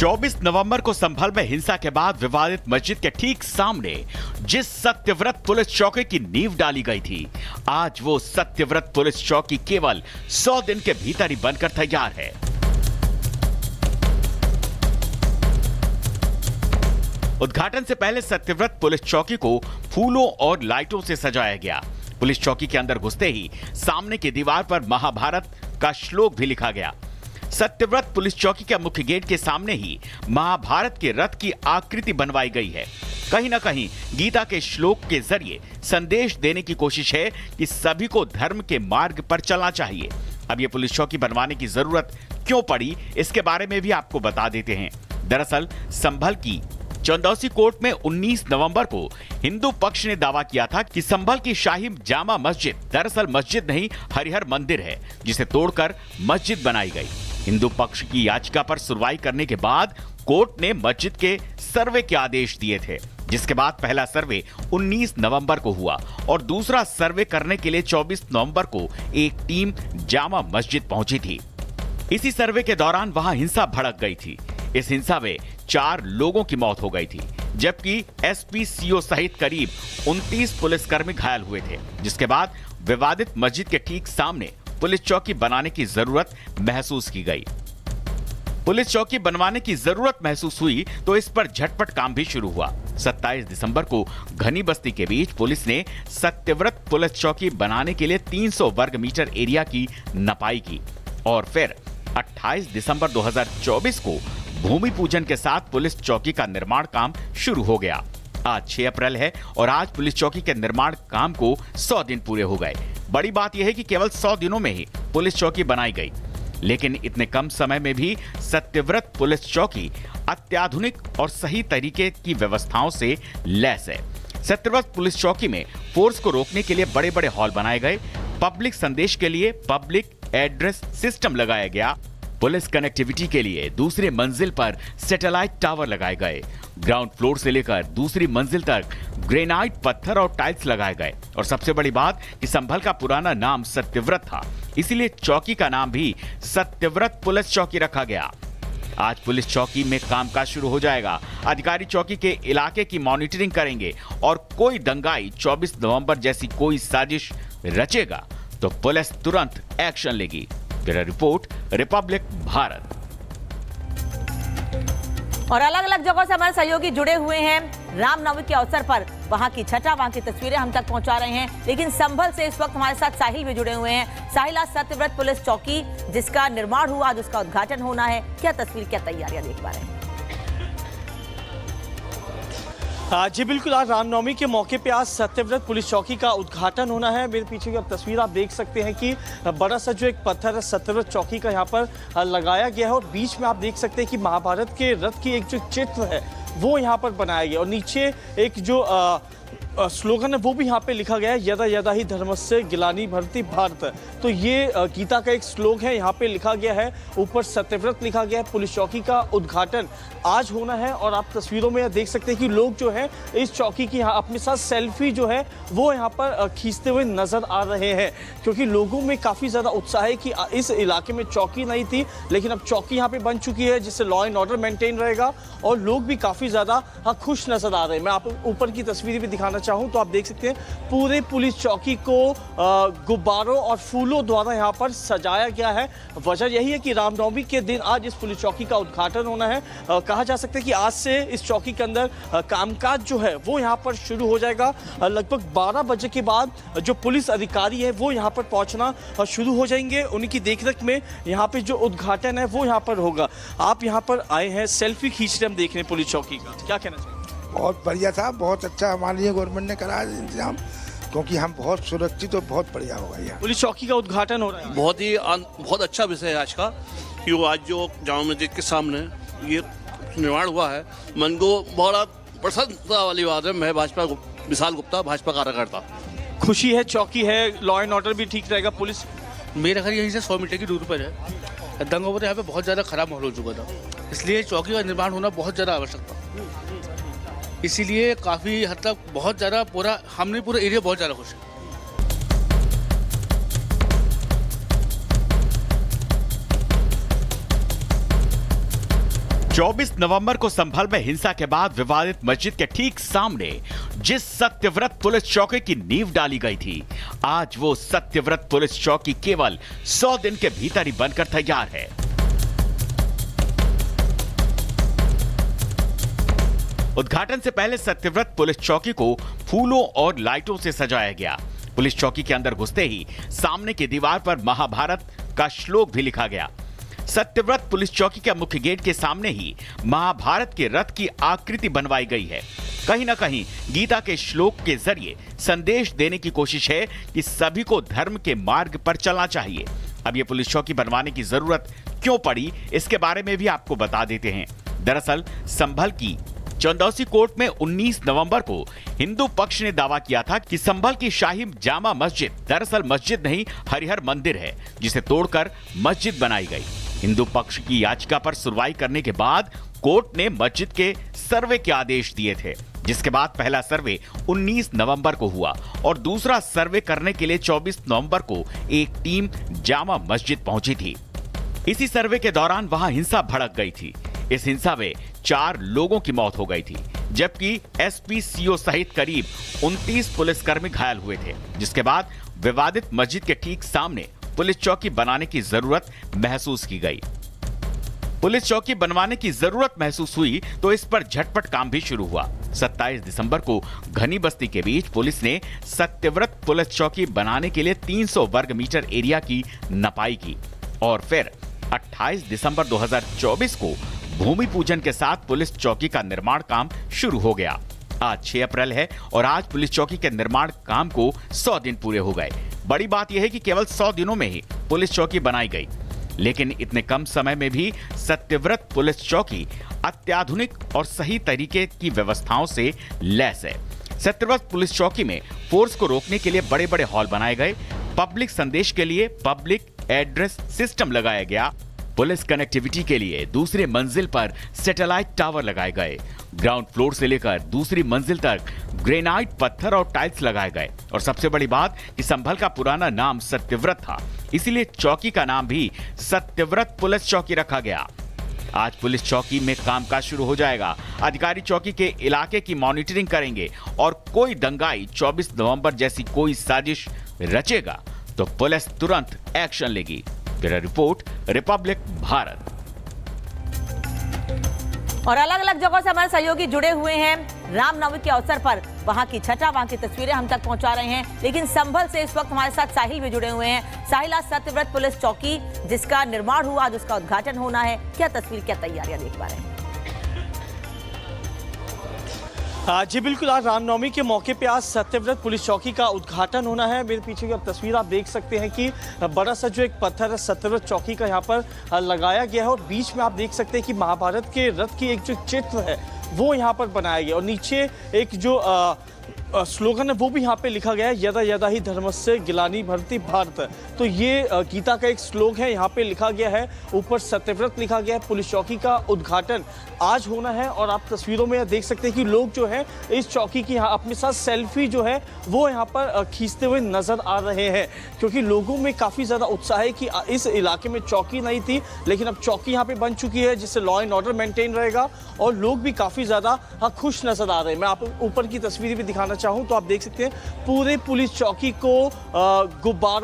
24 नवंबर को संभल में हिंसा के बाद विवादित मस्जिद के ठीक सामने जिस सत्यव्रत पुलिस चौकी की नींव डाली गई थी, आज वो सत्यव्रत पुलिस चौकी केवल 100 दिन के भीतर ही बनकर तैयार है। उद्घाटन से पहले सत्यव्रत पुलिस चौकी को फूलों और लाइटों से सजाया गया। पुलिस चौकी के अंदर घुसते ही सामने की दीवार पर महाभारत का श्लोक भी लिखा गया। सत्यव्रत पुलिस चौकी के मुख्य गेट के सामने ही महाभारत के रथ की आकृति बनवाई गई है। कहीं ना कहीं गीता के श्लोक के जरिए संदेश देने की कोशिश है कि सभी को धर्म के मार्ग पर चलना चाहिए। अब ये पुलिस चौकी बनवाने की जरूरत क्यों पड़ी, इसके बारे में भी आपको बता देते हैं। दरअसल संभल की चंदौसी कोर्ट में 19 नवंबर को हिंदू पक्ष ने दावा किया था कि संभल की शाही जामा मस्जिद दरअसल मस्जिद नहीं, हरिहर मंदिर है, जिसे तोड़कर मस्जिद बनाई गई। हिंदू पक्ष की याचिका पर सुनवाई करने के बाद कोर्ट ने मस्जिद के सर्वे के आदेश दिए थे, जिसके बाद पहला सर्वे 19 नवंबर को हुआ और दूसरा सर्वे करने के लिए 24 नवंबर को एक टीम जामा मस्जिद पहुंची थी। इसी सर्वे के दौरान वहां हिंसा भड़क गई थी। इस हिंसा में 4 लोगों की मौत हो गई थी, जबकि एसपी, सीओ सहित करीब 29 पुलिसकर्मी घायल हुए थे, जिसके बाद विवादित मस्जिद के ठीक सामने पुलिस चौकी बनाने की जरूरत महसूस की गई। पुलिस चौकी बनवाने की जरूरत महसूस हुई तो इस पर झटपट काम भी शुरू हुआ। 27 दिसंबर को घनी बस्ती के बीच पुलिस ने सत्यव्रत पुलिस चौकी बनाने के लिए 300 वर्ग मीटर एरिया की नपाई की और फिर 28 दिसंबर 2024 को भूमि पूजन के साथ पुलिस चौकी का निर्माण काम शुरू हो गया। आज 6 अप्रैल है और आज पुलिस चौकी के निर्माण काम को 100 दिन पूरे हो गए। बड़ी बात यह है कि केवल 100 दिनों में ही पुलिस चौकी बनाई गई, लेकिन इतने कम समय में भी सत्यव्रत पुलिस चौकी अत्याधुनिक और सही तरीके की व्यवस्थाओं से लैस है। सत्यव्रत पुलिस चौकी में फोर्स को रोकने के लिए बड़े बड़े हॉल बनाए गए, पब्लिक संदेश के लिए पब्लिक एड्रेस सिस्टम लगाया गया, पुलिस कनेक्टिविटी के लिए दूसरी मंजिल पर सैटेलाइट टावर लगाए गए, ग्राउंड फ्लोर से लेकर दूसरी मंजिल तक ग्रेनाइट पत्थर और टाइल्स लगाए गए और सबसे बड़ी बात कि संभल का पुराना नाम सत्यव्रत था, इसीलिए चौकी का नाम भी सत्यव्रत पुलिस चौकी रखा गया। आज पुलिस चौकी में कामकाज शुरू हो जाएगा। अधिकारी चौकी के इलाके की मॉनिटरिंग करेंगे और कोई दंगाई 24 नवंबर जैसी कोई साजिश रचेगा तो पुलिस तुरंत एक्शन लेगी। Bureau report, Republic Bharat. और अलग अलग जगहों से हमारे सहयोगी जुड़े हुए हैं रामनवमी के अवसर पर। वहां की छठा, वहां की तस्वीरें हम तक पहुंचा रहे हैं। लेकिन संभल से इस वक्त हमारे साथ साहिल भी जुड़े हुए हैं। साहिल, आज सत्यव्रत पुलिस चौकी जिसका निर्माण हुआ, आज उसका उद्घाटन होना है, क्या तस्वीर, क्या तैयारियां देख पा रहे हैं? जी बिल्कुल, आज रामनवमी के मौके पे आज सत्यव्रत पुलिस चौकी का उद्घाटन होना है। मेरे पीछे की अब तस्वीर आप देख सकते हैं कि बड़ा सा जो एक पत्थर है सत्यव्रत चौकी का यहाँ पर लगाया गया है और बीच में आप देख सकते हैं कि महाभारत के रथ की एक जो चित्र है वो यहाँ पर बनाया गया और नीचे एक जो स्लोगन है वो भी यहाँ पे लिखा गया है, यदा यदा ही धर्मस्य ग्लानि भरति भारत। तो ये गीता का एक श्लोक है, यहाँ पे लिखा गया है, ऊपर सत्यव्रत लिखा गया है। पुलिस चौकी का उद्घाटन आज होना है और आप तस्वीरों में देख सकते हैं कि लोग जो है इस चौकी की यहाँ अपने साथ सेल्फी जो है वो यहाँ पर खींचते हुए नजर आ रहे हैं, क्योंकि लोगों में काफ़ी ज़्यादा उत्साह है कि इस इलाके में चौकी नहीं थी लेकिन अब चौकी यहाँ पे बन चुकी है, जिससे लॉ एंड ऑर्डर मेंटेन रहेगा और लोग भी काफ़ी ज़्यादा खुश नजर आ रहे हैं। मैं आप ऊपर की तस्वीर भी दिखाना चाहूँ तो आप देख सकते हैं पूरे पुलिस चौकी को गुब्बारों और फूलों द्वारा यहाँ पर सजाया गया है। वजह यही है कि रामनवमी के दिन आज इस पुलिस चौकी का उद्घाटन होना है। कहा जा सकता है कि आज से इस चौकी के अंदर कामकाज जो है वो यहाँ पर शुरू हो जाएगा। लगभग 12 बजे के बाद जो पुलिस अधिकारी है वो यहाँ पर पहुँचना शुरू हो जाएंगे। उनकी देखरेख में यहाँ पे जो उद्घाटन है वो यहाँ पर होगा। आप यहाँ पर आए हैं, सेल्फी खींच रहे हम देख रहे हैं पुलिस चौकी का, क्या कहना चाहिए? बहुत बढ़िया था, बहुत अच्छा हमारे लिए गवर्नमेंट ने करा इंतजाम, क्योंकि हम बहुत सुरक्षित और बहुत बढ़िया होगा। यहाँ पुलिस चौकी का उद्घाटन हो रहा है। बहुत अच्छा विषय है आज का, कि वो आज जो जामा मस्जिद के सामने ये निर्माण हुआ है, मन को बड़ा प्रसन्नता वाली बात है। मैं भाजपा विशाल गुप्ता, भाजपा कार्यकर्ता। खुशी है, चौकी है, लॉ एंड ऑर्डर भी ठीक रहेगा। पुलिस मेरे घर यहीं से 100 मीटर की दूरी पर है। दंगों पर यहाँ पे बहुत ज़्यादा खराब माहौल हो चुका था, इसलिए चौकी का निर्माण होना बहुत ज़्यादा आवश्यक था। इसीलिए काफ़ी हद तक बहुत ज़्यादा पूरा एरिया बहुत ज़्यादा खुश है। 24 नवंबर को संभल में हिंसा के बाद विवादित मस्जिद के ठीक सामने जिस सत्यव्रत पुलिस चौकी की नींव डाली गई थी, आज वो सत्यव्रत पुलिस चौकी केवल 100 दिन के भीतर ही बनकर तैयार है। उद्घाटन से पहले सत्यव्रत पुलिस चौकी को फूलों और लाइटों से सजाया गया। पुलिस चौकी के अंदर घुसते ही सामने की दीवार पर महाभारत का श्लोक भी लिखा गया। सत्यव्रत पुलिस चौकी के मुख्य गेट के सामने ही महाभारत के रथ की आकृति बनवाई गई है। कहीं ना कहीं गीता के श्लोक के जरिए संदेश देने की कोशिश है कि सभी को धर्म के मार्ग पर चलना चाहिए। अब ये पुलिस चौकी बनवाने की जरूरत क्यों पड़ी, इसके बारे में भी आपको बता देते हैं। दरअसल संभल की चंदौसी कोर्ट में 19 नवंबर को हिंदू पक्ष ने दावा किया था कि संभल की शाही जामा मस्जिद दरअसल मस्जिद नहीं हरिहर मंदिर है, जिसे तोड़कर मस्जिद बनाई गई। हिंदू पक्ष की याचिका पर सुनवाई करने के बाद कोर्ट ने मस्जिद के सर्वे के आदेश दिए थे, जिसके बाद पहला सर्वे 19 नवंबर को हुआ और दूसरा सर्वे करने के लिए 24 नवंबर को एक टीम जामा मस्जिद पहुंची थी। इसी सर्वे के दौरान वहां हिंसा भड़क गई थी। इस हिंसा में 4 लोगों की मौत हो गई थी, जबकि एसपी सीओ सहित करीब 29 पुलिसकर्मी घायल हुए थे, जिसके बाद विवादित मस्जिद के ठीक सामने पुलिस चौकी बनाने की जरूरत महसूस की गई। पुलिस चौकी बनवाने की जरूरत महसूस हुई तो इस पर झटपट काम भी शुरू हुआ। 27 दिसंबर को घनी बस्ती के बीच पुलिस ने सत्यव्रत पुलिस चौकी बनाने के लिए 300 वर्ग मीटर एरिया की नपाई की और फिर 28 दिसंबर 2024 को भूमि पूजन के साथ पुलिस चौकी का निर्माण काम शुरू हो गया। आज 6 अप्रैल है और आज पुलिस चौकी के निर्माण काम को 100 दिन पूरे हो गए। बड़ी बात यह है कि केवल 100 दिनों में ही पुलिस चौकी बनाई गई, लेकिन इतने कम समय में भी सत्यव्रत पुलिस चौकी अत्याधुनिक और सही तरीके की व्यवस्थाओं से लैस है। सत्यव्रत पुलिस चौकी में फोर्स को रोकने के लिए बड़े बड़े हॉल बनाए गए, पब्लिक संदेश के लिए पब्लिक एड्रेस सिस्टम लगाया गया, पुलिस कनेक्टिविटी के लिए दूसरे मंजिल पर सैटेलाइट टावर लगाए गए, ग्राउंड फ्लोर से लेकर दूसरी मंजिल तक ग्रेनाइट पत्थर और टाइल्स लगाए गए और सबसे बड़ी बात कि संभल का पुराना नाम सत्यव्रत था, इसीलिए चौकी का नाम भी सत्यव्रत पुलिस चौकी रखा गया। आज पुलिस चौकी में कामकाज शुरू हो जाएगा। अधिकारी चौकी के इलाके की मॉनिटरिंग करेंगे और कोई दंगाई 24 नवंबर जैसी कोई साजिश रचेगा तो पुलिस तुरंत एक्शन लेगी। Bureau report, Republic Bharat. और अलग अलग जगहों से हमारे सहयोगी जुड़े हुए हैं। रामनवमी के अवसर पर वहां की छठा, वहां की तस्वीरें हम तक पहुंचा रहे हैं। लेकिन संभल से इस वक्त हमारे साथ साहिल भी जुड़े हुए हैं। साहिल, आज सत्यव्रत पुलिस चौकी जिसका निर्माण हुआ, आज उसका उद्घाटन होना है, क्या तस्वीर, क्या तैयारियां देख पा रहे हैं? जी बिल्कुल, आज रामनवमी के मौके पे आज सत्यव्रत पुलिस चौकी का उद्घाटन होना है। मेरे पीछे की अब तस्वीर आप देख सकते हैं कि बड़ा सा जो एक पत्थर है सत्यव्रत चौकी का यहाँ पर लगाया गया है और बीच में आप देख सकते हैं कि महाभारत के रथ की एक जो चित्र है वो यहाँ पर बनाया गया और नीचे एक जो स्लोगन है वो भी यहाँ पे लिखा गया है, यदा यदा ही धर्मस्य ग्लानि भवति भारत। तो ये गीता का एक श्लोक है, यहाँ पे लिखा गया है, ऊपर सत्यव्रत लिखा गया है। पुलिस चौकी का उद्घाटन आज होना है और आप तस्वीरों में देख सकते हैं कि लोग जो है इस चौकी की यहाँ अपने साथ सेल्फी जो है वो यहाँ पर खींचते हुए नजर आ रहे हैं, क्योंकि लोगों में काफ़ी ज़्यादा उत्साह है कि इस इलाके में चौकी नहीं थी लेकिन अब चौकी यहाँ पे बन चुकी है, जिससे लॉ एंड ऑर्डर मेंटेन रहेगा और लोग भी काफ़ी ज़्यादा खुश नजर आ रहे हैं। मैं आपको ऊपर की तस्वीर भी दिखाना चाहूँ तो आप देख सकते हैं पूरे पुलिस चौकी को गुब्बारों